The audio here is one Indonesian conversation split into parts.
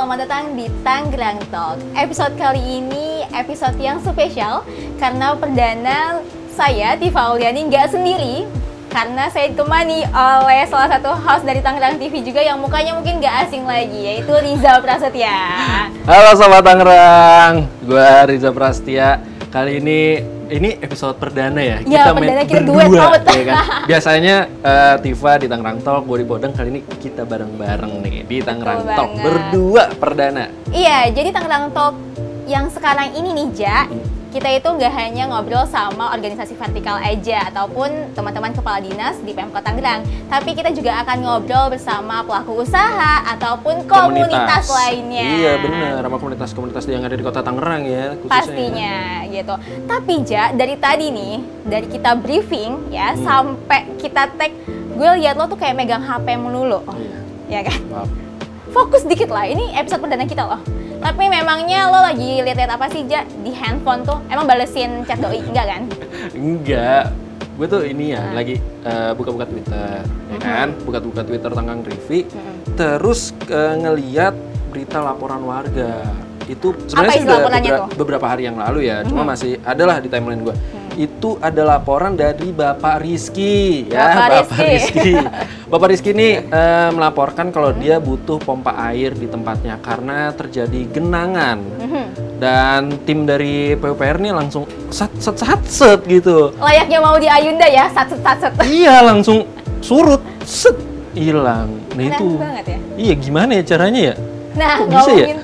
selamat datang di Tangerang Talk. Episode kali ini episode yang spesial karena perdana saya, Tifa Auliani, nggak sendiri. Karena saya ditemani oleh salah satu host dari Tangerang TV juga yang mukanya mungkin nggak asing lagi, yaitu Riza Prasetya. Halo Sobat Tangerang, gue Riza Prasetya. Kali ini episode perdana ya, kita perdana kita duet out. Ya kan? Biasanya Tifa di Tangerang Talk, gue di Bodang. Kali ini kita bareng-bareng nih di Tangerang Talk, berdua perdana. Iya, jadi Tangerang Talk yang sekarang ini nih, Ja, kita itu nggak hanya ngobrol sama organisasi vertikal aja ataupun teman-teman kepala dinas di Pemkot Tangerang, tapi kita juga akan ngobrol bersama pelaku usaha ataupun komunitas lainnya. Iya benar, sama komunitas-komunitas yang ada di Kota Tangerang ya khususnya. Pastinya gitu. Tapi Ja, dari tadi nih, dari kita briefing ya sampai kita tag, gue lihat lo tuh kayak megang HP melulu. Iya. Ya kan? Maaf. Fokus dikit lah, ini episode perdana kita loh. Tapi memangnya lo lagi lihat-lihat apa sih, Ja, di handphone tuh? Emang balesin chat doi, enggak kan? Enggak, gue tuh ini ya, lagi buka-buka Twitter, ya kan? Buka-buka Twitter Tangerang TV, terus ngeliat berita laporan warga. Itu sebenarnya sudah beberapa hari yang lalu ya, cuma masih adalah di timeline gue. Itu ada laporan dari Bapak Rizky, ya, Bapak Rizky. Bapak Rizky ini melaporkan kalau dia butuh pompa air di tempatnya karena terjadi genangan. Dan tim dari PUPR ini langsung set gitu. Layaknya mau di Ayunda ya, sat. Iya, langsung surut, set, hilang. Nah itu, banget ya? Iya, gimana ya caranya ya? Nah, ngomongin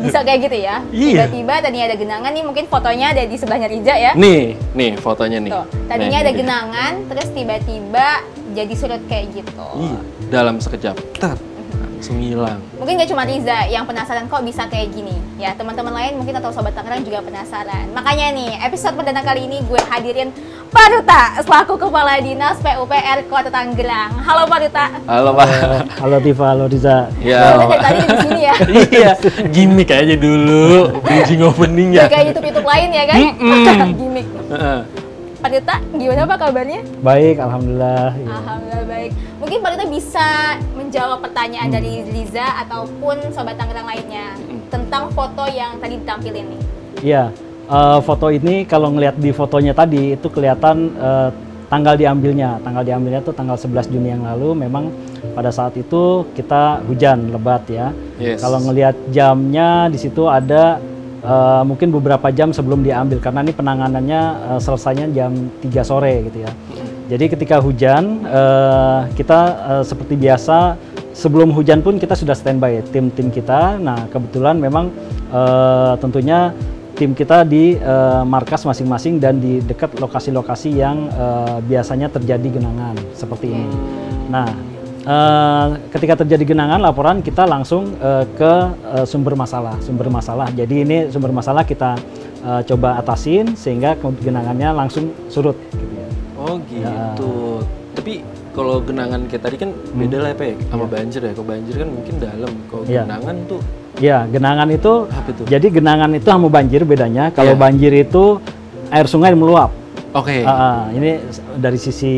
bisa kayak gitu ya. Tiba-tiba tadinya ada genangan nih, mungkin fotonya ada di sebelahnya Riza ya. Nih fotonya nih. Tuh, tadinya ada genangan, terus tiba-tiba jadi surut kayak gitu. Iya, dalam sekejap, langsung hilang. Mungkin nggak cuma Riza yang penasaran kok bisa kayak gini. Ya, teman-teman lain mungkin atau Sobat Tangerang juga penasaran. Makanya nih, episode perdana kali ini gue hadirin Pak Duta selaku Kepala Dinas PUPR Kota Tangerang. Halo Pak Duta. Halo Pak. Halo Tifa, halo Riza. Ya. Dari tadi di sini ya. Iya, gimmick aja dulu, bridging opening ya. Kayak YouTube lain ya kan? Gimmick. Pak Duta, gimana Pak kabarnya? Baik, alhamdulillah. Alhamdulillah baik. Mungkin Pak Duta bisa menjawab pertanyaan dari Riza ataupun Sobat Tangerang lainnya tentang foto yang tadi ditampilin nih. Iya, foto ini kalau ngelihat di fotonya tadi itu kelihatan tanggal diambilnya. Tanggal diambilnya tuh tanggal 11 Juni yang lalu. Memang pada saat itu kita hujan lebat ya. Yes. Kalau ngelihat jamnya di situ ada mungkin beberapa jam sebelum diambil karena ini penanganannya selesainya jam 3 sore gitu ya. Jadi ketika hujan kita seperti biasa sebelum hujan pun kita sudah standby tim-tim kita. Nah kebetulan memang tentunya tim kita di markas masing-masing dan di dekat lokasi-lokasi yang biasanya terjadi genangan seperti ini. Nah ketika terjadi genangan, laporan kita langsung ke sumber masalah. Jadi ini sumber masalah kita coba atasin sehingga genangannya langsung surut. Gitu ya. Oh gitu. Tapi kalau genangan kayak tadi kan beda lah ya, sama banjir ya. Kalau banjir kan mungkin dalam. Kalau genangan tuh. Ya, genangan itu. Apa itu? Jadi genangan itu sama banjir bedanya. Kalau banjir itu air sungai meluap. Oke. Ini dari sisi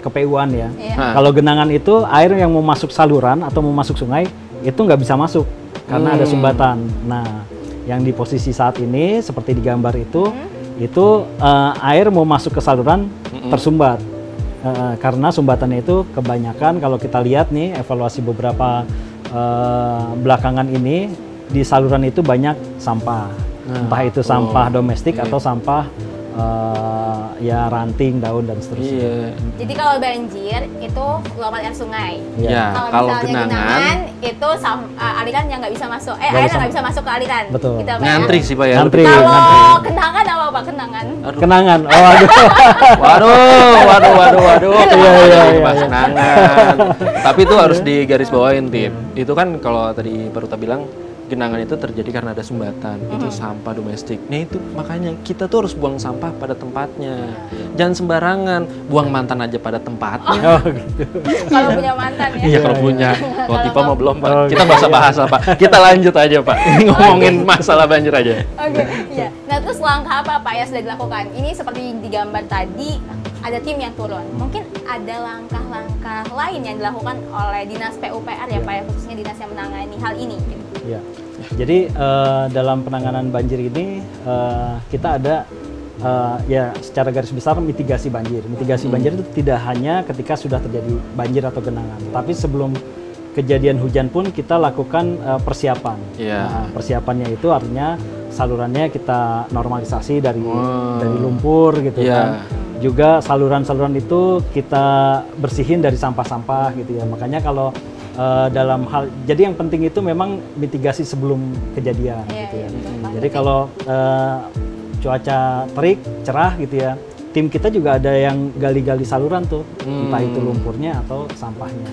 KPU-an ya. Kalau genangan itu air yang mau masuk saluran atau mau masuk sungai itu nggak bisa masuk karena ada sumbatan. Nah, yang di posisi saat ini seperti di gambar itu air mau masuk ke saluran tersumbat karena sumbatannya itu kebanyakan kalau kita lihat nih evaluasi beberapa belakangan ini di saluran itu banyak sampah, entah itu sampah domestik atau sampah ya ranting, daun dan seterusnya. Jadi kalau banjir itu luapan air sungai. Kalau genangan itu aliran yang nggak bisa masuk. Air yang nggak bisa masuk ke aliran. Betul. Gitu, ngantri sih Pak ya. Kalau kenangan apa Pak? Kenangan. Waduh. Iya. Kenangan. Tapi itu harus digarisbawahin, Tip. Itu kan kalau tadi Pak Ruta bilang genangan itu terjadi karena ada sumbatan, itu sampah domestik. Nah itu makanya kita tuh harus buang sampah pada tempatnya. Jangan sembarangan, buang mantan aja pada tempatnya. Oh gitu. Kalau punya mantan ya. Iya kalau punya. Kalau Tipa mau belum Pak. Kita nggak usah bahas Pak. Kita lanjut aja Pak. Ngomongin masalah banjir aja. Oke, iya. Nah terus langkah apa Pak yang sudah dilakukan? Ini seperti di gambar tadi, ada tim yang turun. Mungkin ada langkah-langkah lain yang dilakukan oleh Dinas PUPR ya Pak, ya, khususnya dinas yang menangani hal ini. Gitu. Ya. Jadi dalam penanganan banjir ini kita ada ya secara garis besar mitigasi banjir. Mitigasi banjir itu tidak hanya ketika sudah terjadi banjir atau genangan, tapi sebelum kejadian hujan pun kita lakukan persiapan. Nah, persiapannya itu artinya salurannya kita normalisasi dari lumpur gitu kan. Juga saluran-saluran itu kita bersihin dari sampah-sampah gitu ya. Makanya kalau dalam hal, jadi yang penting itu memang mitigasi sebelum kejadian gitu ya. Jadi kalau cuaca terik, cerah gitu ya, tim kita juga ada yang gali-gali saluran tuh, entah itu lumpurnya atau sampahnya.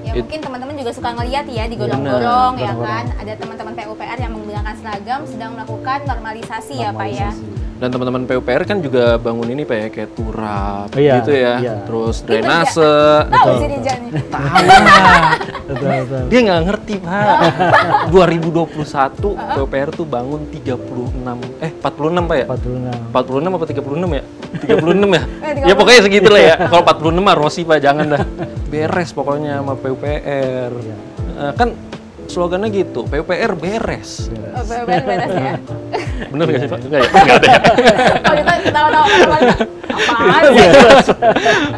Ya mungkin teman-teman juga suka ngeliat ya di gorong-gorong ya kan, ada teman-teman PUPR yang menggunakan seragam sedang melakukan normalisasi ya Pak ya. Dan teman-teman PUPR kan juga bangun ini Pak ya, kayak turap gitu ya, terus drainase. Tahu sih Rija nih. Tahu. Dia nggak ngerti Pak. 2021 PUPR tuh bangun 46 Pak ya? 46 apa 36 ya? 36 ya? Ya pokoknya segitu lah ya. Kalau 46 mah Rossi Pak, jangan dah. Beres pokoknya sama PUPR. Kan slogannya gitu, PUPR beres. Oh, PUPR beres ya. Bener nggak sih Pak? Enggak ya? Enggak ada ya? Kalau kita ketawa-tawa apaan sih?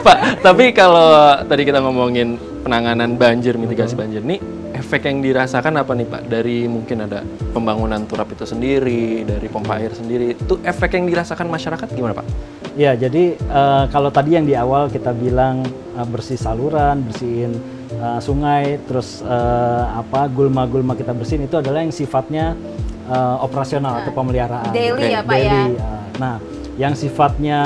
Pak, tapi kalau tadi kita ngomongin penanganan banjir, mitigasi banjir nih, efek yang dirasakan apa nih Pak? Dari mungkin ada pembangunan turap itu sendiri, dari pompa air sendiri, itu efek yang dirasakan masyarakat gimana Pak? Ya, jadi kalau tadi yang di awal kita bilang bersih saluran, bersihin sungai, terus gulma-gulma kita bersihin itu adalah yang sifatnya operasional atau pemeliharaan. Daily ya Pak ya. Nah, yang sifatnya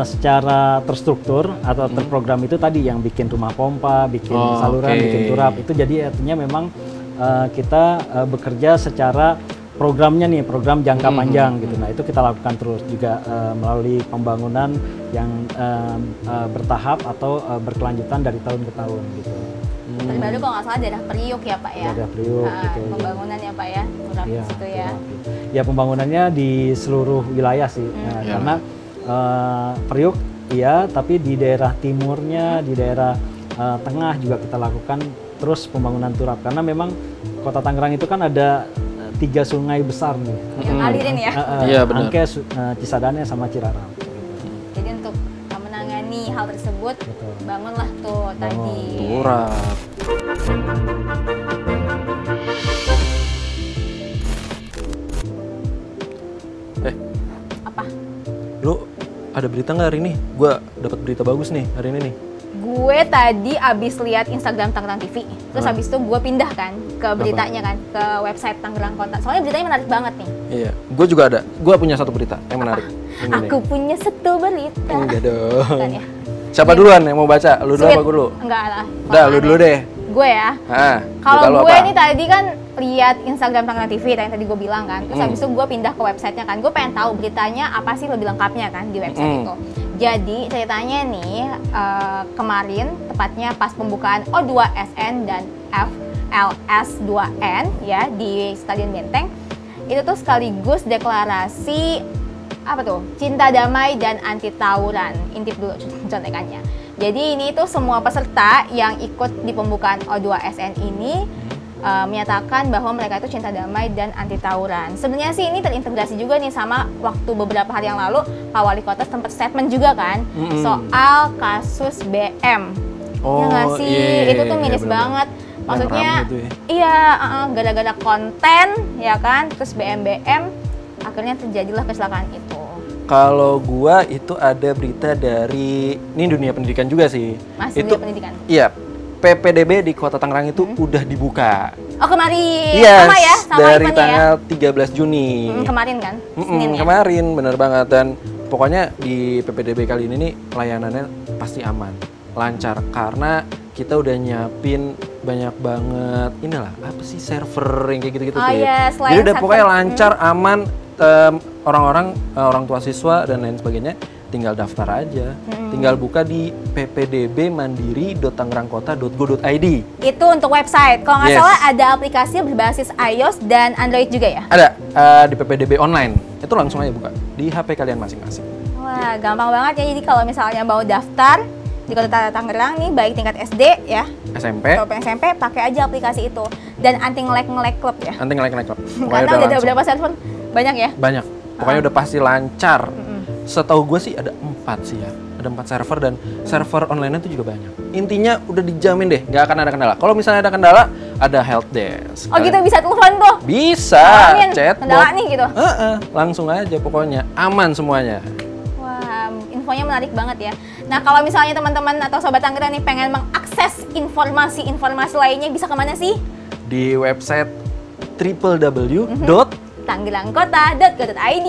secara terstruktur atau terprogram itu tadi yang bikin rumah pompa, bikin saluran, bikin turap, itu jadi artinya memang kita bekerja secara programnya nih, program jangka panjang gitu. Nah, itu kita lakukan terus juga melalui pembangunan yang bertahap atau berkelanjutan dari tahun ke tahun gitu. Terbaru kalau nggak salah daerah Priuk ya Pak ya. Daerah Priuk gitu. Pembangunan ya Pak ya, turap Iya, situ ya. Ya pembangunannya di seluruh wilayah sih. Karena Priuk iya, tapi di daerah timurnya, di daerah tengah juga kita lakukan terus pembangunan turap. Karena memang Kota Tangerang itu kan ada 3 sungai besar nih. Yang alirin ya. Iya benar. Angke, Cisadane sama Ciraram. Jadi untuk menangani hal tersebut, bangunlah tuh tadi. Turap. Apa? Lu ada berita nggak hari ini? Gua dapat berita bagus nih hari ini nih. Gue tadi abis lihat Instagram Tangerang TV, terus abis itu gue pindah kan ke beritanya kan, ke website Tangerang Kota. Soalnya beritanya menarik banget nih. Iya, gue juga ada. Gue punya satu berita yang menarik. Ini Aku punya satu berita. Enggak dong. Bukan ya? Siapa duluan yang mau baca? Lu dulu apa gue dulu? Enggak lah. Udah, lu dulu deh. Gue ya. Kalau gue ini tadi kan lihat Instagram Tangerang TV yang tadi gue bilang kan, terus habis itu gue pindah ke websitenya kan, gue pengen tahu beritanya apa sih lebih lengkapnya kan di website itu. Jadi ceritanya nih kemarin tepatnya pas pembukaan O2SN dan FLS2N ya di Stadion Benteng, itu tuh sekaligus deklarasi apa tuh, cinta damai dan anti tawuran. Intip dulu contekannya. Jadi ini tuh semua peserta yang ikut di pembukaan O2SN ini menyatakan bahwa mereka itu cinta damai dan anti tawuran. Sebenarnya sih ini terintegrasi juga nih sama waktu beberapa hari yang lalu Pak Wali Kota sempat statement juga kan soal kasus BM. Ya nggak sih? Itu tuh miris banget. Maksudnya gara-gara konten ya kan, terus BM akhirnya terjadilah kecelakaan itu. Kalau gua itu ada berita dari ini dunia pendidikan juga sih. Masih dunia pendidikan. Iya. PPDB di Kota Tangerang itu udah dibuka. Oh kemarin, sama ya? Sama dari tanggal 13 Juni. Kemarin kan? Senin ya? Kemarin, bener banget. Dan pokoknya di PPDB kali ini nih layanannya pasti aman, lancar. Karena kita udah nyiapin banyak banget, inilah apa sih, server yang kayak gitu-gitu tuh ya. Jadi udah pokoknya lancar, aman, orang tua siswa dan lain sebagainya. Tinggal daftar aja, tinggal buka di ppdbmandiri.tangerangkota.go.id. Itu untuk website. Kalau nggak salah ada aplikasi berbasis iOS dan Android juga ya? Ada, di PPDB online. Itu langsung aja buka di HP kalian masing-masing. Wah, gampang banget ya. Jadi kalau misalnya mau daftar di Kota Tangerang nih, baik tingkat SD ya, SMP, pakai aja aplikasi itu. dan anti nge-lag klub ya. Anti nge-lag klub. Karena udah ada beberapa server banyak ya. Banyak. Pokoknya udah pasti lancar. Setahu gue sih ada 4 sih ya. Ada 4 server dan server online itu juga banyak. Intinya udah dijamin deh, nggak akan ada kendala. Kalau misalnya ada kendala, ada help desk. Oh gitu, bisa telepon tuh? Bisa, chat. Kendala nih gitu? Langsung aja pokoknya, aman semuanya. Wah, infonya menarik banget ya. Nah kalau misalnya teman-teman atau Sobat Tangerang nih pengen mengakses informasi-informasi lainnya, bisa kemana sih? Di website www. Tanggerangkota.go.id.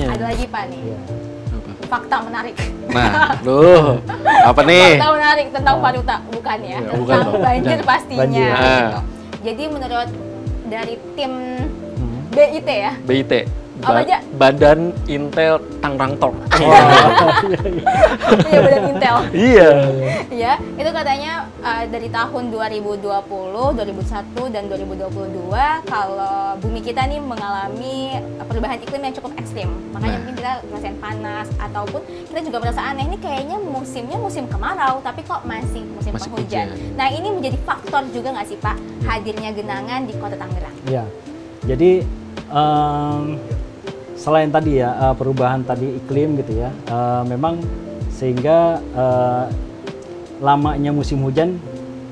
Ada lagi Pak nih. Apa? Fakta menarik. Nah, loh, apa nih? Fakta menarik tentang Paruta, bukan ya? Ya, tentang bukan dong. banjir pastinya. Banjir. Gitu. Jadi menurut dari tim BIT ya? BIT. Apa aja? Badan Intel Tangerang Talk. Iya, Badan Intel. Iya. Ya, itu katanya dari tahun 2020, 2001, dan 2022 kalau bumi kita nih mengalami perubahan iklim yang cukup ekstrim. Makanya mungkin kita ngerasain panas ataupun kita juga merasa aneh nih kayaknya musimnya musim kemarau tapi kok masih musim penghujan. Nah, ini menjadi faktor juga nggak sih Pak hadirnya genangan di Kota Tangerang? Iya. Jadi selain tadi ya perubahan tadi iklim gitu ya, memang sehingga lamanya musim hujan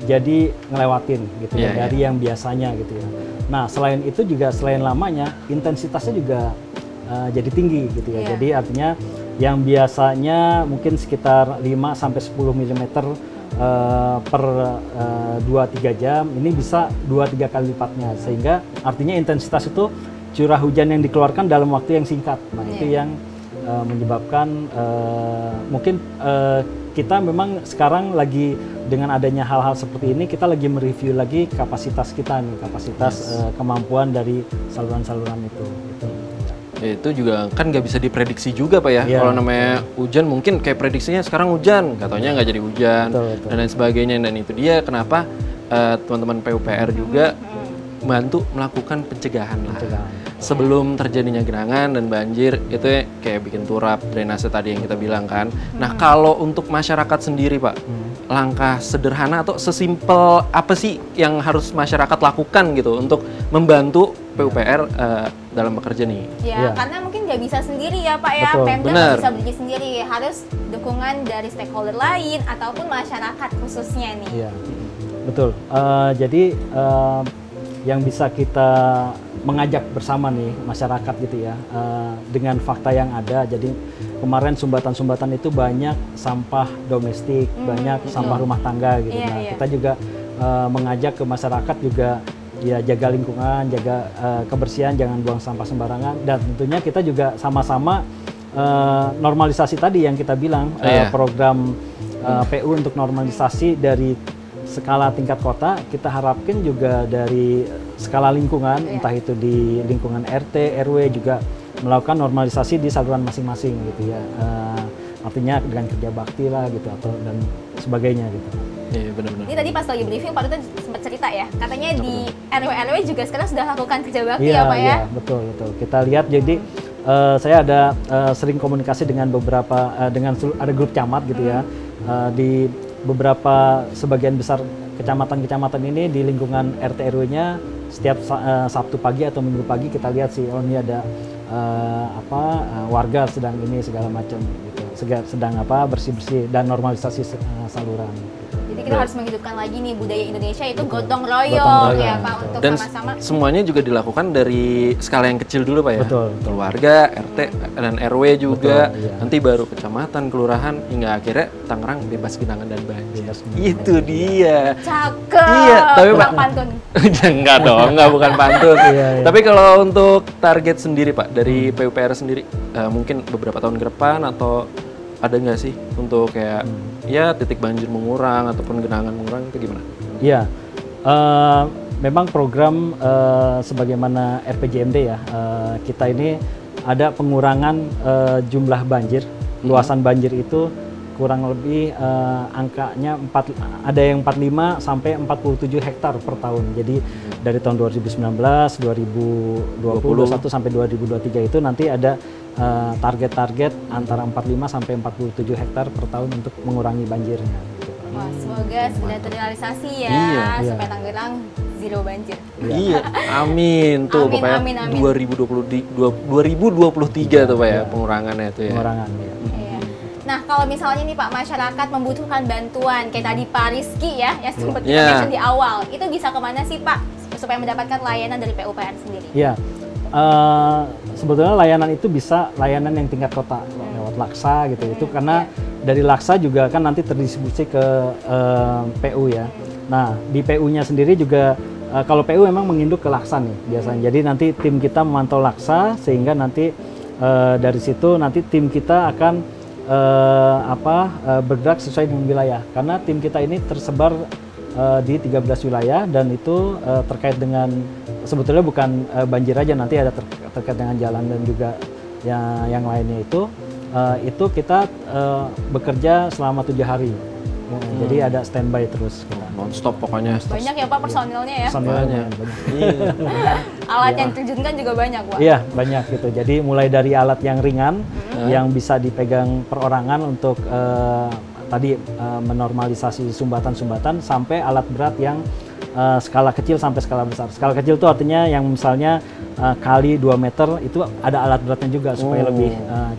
jadi ngelewatin gitu ya dari yang biasanya gitu ya. Nah selain itu juga selain lamanya intensitasnya juga jadi tinggi gitu ya. Jadi artinya yang biasanya mungkin sekitar 5 sampai 10 mm per 2-3 jam ini bisa 2-3 kali lipatnya, sehingga artinya intensitas itu curah hujan yang dikeluarkan dalam waktu yang singkat. Nah, itu yang menyebabkan mungkin kita memang sekarang lagi dengan adanya hal-hal seperti ini kita lagi mereview lagi kapasitas kita nih, kapasitas kemampuan dari saluran-saluran itu. Gitu. Itu juga kan nggak bisa diprediksi juga Pak ya. Kalau namanya hujan mungkin kayak prediksinya sekarang hujan, katanya nggak jadi hujan dan lain sebagainya. Dan itu dia kenapa teman-teman PUPR juga bantu melakukan pencegahan lah. Sebelum terjadinya genangan dan banjir itu kayak bikin turap, drainase tadi yang kita bilang kan. Nah kalau untuk masyarakat sendiri Pak, langkah sederhana atau sesimpel apa sih yang harus masyarakat lakukan gitu untuk membantu PUPR dalam bekerja nih? Ya, karena mungkin nggak bisa sendiri ya Pak ya, Pemda nggak bisa berdiri sendiri, harus dukungan dari stakeholder lain ataupun masyarakat khususnya nih. Iya, betul. Jadi yang bisa kita mengajak bersama nih masyarakat gitu ya, dengan fakta yang ada. Jadi kemarin sumbatan-sumbatan itu banyak sampah domestik, banyak sampah rumah tangga gitu. Kita juga mengajak ke masyarakat juga ya jaga lingkungan, jaga kebersihan, jangan buang sampah sembarangan. Dan tentunya kita juga sama-sama normalisasi tadi yang kita bilang, program PU untuk normalisasi dari skala tingkat kota, kita harapkan juga dari skala lingkungan, entah itu di lingkungan RT, RW juga melakukan normalisasi di saluran masing-masing gitu ya. Artinya dengan kerja bakti lah gitu atau dan sebagainya gitu. Iya benar-benar. Ini tadi pas lagi briefing Pak Duta sempat cerita ya, katanya di RW-RW juga sekarang sudah lakukan kerja bakti ya Pak ya? Iya, betul. Kita lihat jadi saya ada sering komunikasi dengan beberapa, ada grup camat gitu ya, di beberapa sebagian besar kecamatan-kecamatan ini di lingkungan RT RW-nya setiap Sabtu pagi atau Minggu pagi kita lihat sih, oh ini ada warga sedang ini segala macam gitu, sedang bersih-bersih dan normalisasi saluran. Jadi kita harus menghidupkan lagi nih budaya Indonesia itu gotong royong ya Pak, untuk dan sama-sama. Semuanya juga dilakukan dari skala yang kecil dulu Pak ya. Betul. Keluarga, RT dan RW juga. Betul, iya. Nanti baru kecamatan, kelurahan, hingga akhirnya Tangerang bebas genangan dan banjir. Itu dia. Cakep. Iya, tapi Pak pantun. Enggak dong, bukan pantun. Tapi kalau untuk target sendiri Pak dari PUPR sendiri, mungkin beberapa tahun ke depan atau ada nggak sih untuk kayak ya titik banjir mengurang ataupun genangan mengurang itu gimana? Iya, memang program sebagaimana RPJMD ya, kita ini ada pengurangan jumlah banjir, luasan banjir itu kurang lebih angkanya ada yang 45 sampai 47 hektar per tahun. Jadi dari tahun 2019, 2020, 2021 sampai 2023 itu nanti ada target-target antara 45 sampai 47 hektar per tahun untuk mengurangi banjirnya. Gitu. Wah, semoga segera terrealisasi ya, Iya. supaya Tangerang zero banjir. Iya, amin tuh Amin, pokoknya amin, amin. 2023 tuh Pak ya pengurangannya itu ya. Pengurangan ya. Iya. Nah, kalau misalnya nih Pak, masyarakat membutuhkan bantuan kayak tadi Pak Rizky ya, yang sempat kita Iya. mention di awal, itu bisa kemana sih Pak supaya mendapatkan layanan dari PUPR sendiri? Iya, sebetulnya layanan itu bisa layanan yang tingkat kota lewat Laksa gitu. Itu karena dari Laksa juga kan nanti terdistribusi ke PU ya. Nah di PU-nya sendiri juga kalau PU memang menginduk ke Laksa nih biasanya. Jadi nanti tim kita memantau Laksa sehingga nanti dari situ nanti tim kita akan bergerak sesuai dengan wilayah. Karena tim kita ini tersebar di 13 wilayah dan itu terkait dengan sebetulnya bukan banjir aja, nanti ada terkait dengan jalan dan juga yang lainnya itu kita bekerja selama 7 hari. Jadi ada standby terus kita. Non-stop pokoknya. Banyak ya Pak personilnya ya? Personilnya banyak. Iya. Alat yang diterjunkan juga banyak Pak? Iya banyak gitu. Jadi mulai dari alat yang ringan yang bisa dipegang perorangan untuk tadi menormalisasi sumbatan-sumbatan sampai alat berat yang skala kecil sampai skala besar. Skala kecil itu artinya yang misalnya kali 2 meter itu ada alat beratnya juga supaya lebih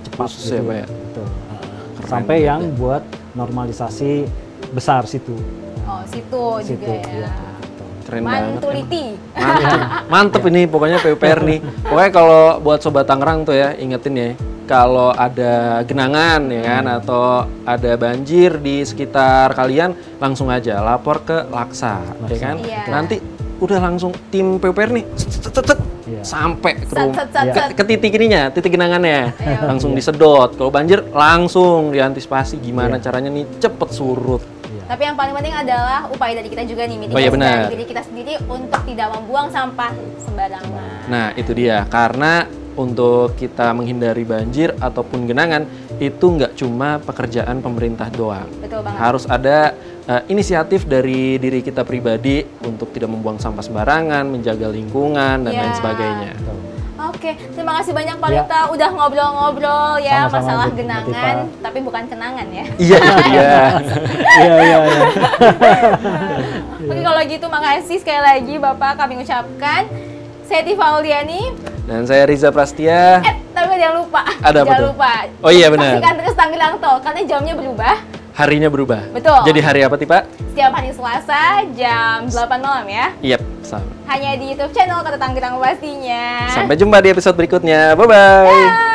cepat khusus gitu. ya, Pak ya? Gitu. Sampai yang buat normalisasi besar situ. Oh, situ juga ya. Iya, gitu. Keren banget. Mantuliti. Mantep ini pokoknya PUPR nih. Pokoknya kalau buat Sobat Tangerang tuh ya, ingetin ya, kalau ada genangan ya kan atau ada banjir di sekitar kalian, langsung aja lapor ke Laksa, ya kan? Iya. Nanti udah langsung tim PUPR nih Iya. sampai ke Sat. ke titik ininya, titik genangannya. Iya. Langsung disedot. Kalau banjir langsung diantisipasi gimana Iya. caranya nih cepet surut. Tapi yang paling penting adalah upaya dari kita juga nih, Oh iya, benar. dari diri kita sendiri untuk tidak membuang sampah sembarangan. Nah, itu dia. Karena untuk kita menghindari banjir ataupun genangan, itu nggak cuma pekerjaan pemerintah doang. Betul banget. Harus ada inisiatif dari diri kita pribadi untuk tidak membuang sampah sembarangan, menjaga lingkungan, dan Iya. lain sebagainya. Oke, terima kasih banyak Pak Ya. Lita udah ngobrol-ngobrol ya Sama-sama, masalah Bu genangan, Tifa. tapi bukan kenangan ya. Iya, itu dia. Iya. Oke, kalau gitu makasih sekali lagi Bapak kami ucapkan. Saya Tifa Auliani. Dan saya Riza Prastia. Tapi jangan lupa. Ada apa jangan tuh? lupa. Oh iya, benar. Saksikan terus Tangerang Talk karena jamnya berubah. Harinya berubah. Betul. Jadi hari apa, Tipa? Setiap hari Selasa jam 8 malam ya. Yep, sama. Hanya di YouTube channel Kota Tangerang pastinya. Sampai jumpa di episode berikutnya. Bye-bye.